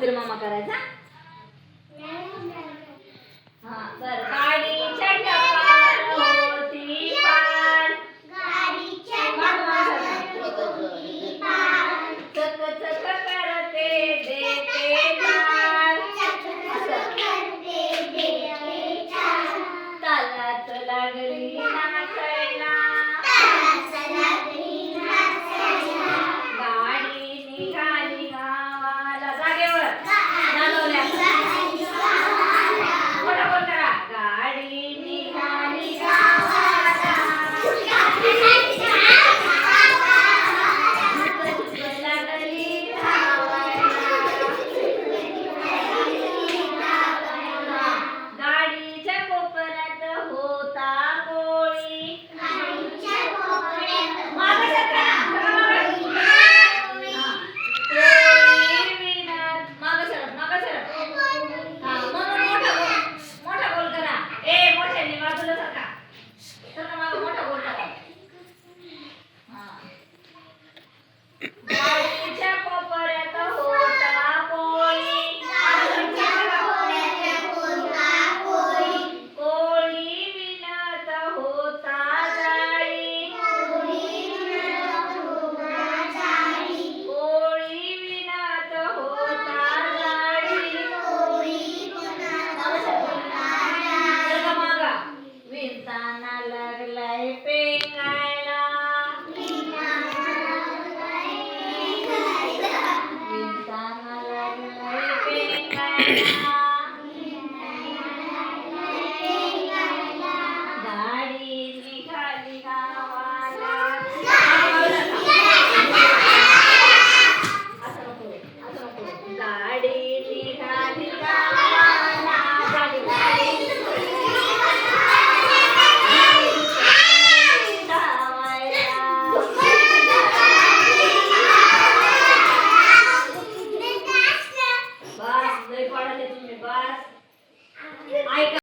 गंभीर मामा करायचा. हा बर. गाडीच्या टपार होती पार, चक चक करते देते चाल, तालात लागली नाचायला, गाडी निघाली गावाला. जागेवर चालवल्या. मोठा बोल करा. गाडी निघाली गावाला, लागली धावायला. गाडीच्या कोपऱ्यात होता कोळी, मागं सरका. कोळी विणत. मागं सरक, मागं सरक. हा म्हणून मोठा बोल करा. ए मोठ्याने बाजूला सरका. सरका मागं, मोठा बोल करा. हा. गाडीच्या कोपऱ्यात होता कोळी, कोळी विणत होता जाळी, कोळी विणत होता जाळी. सरका मागा. विणताना लागलाय पेंगायला, विणताना लागलाय पेंगायला.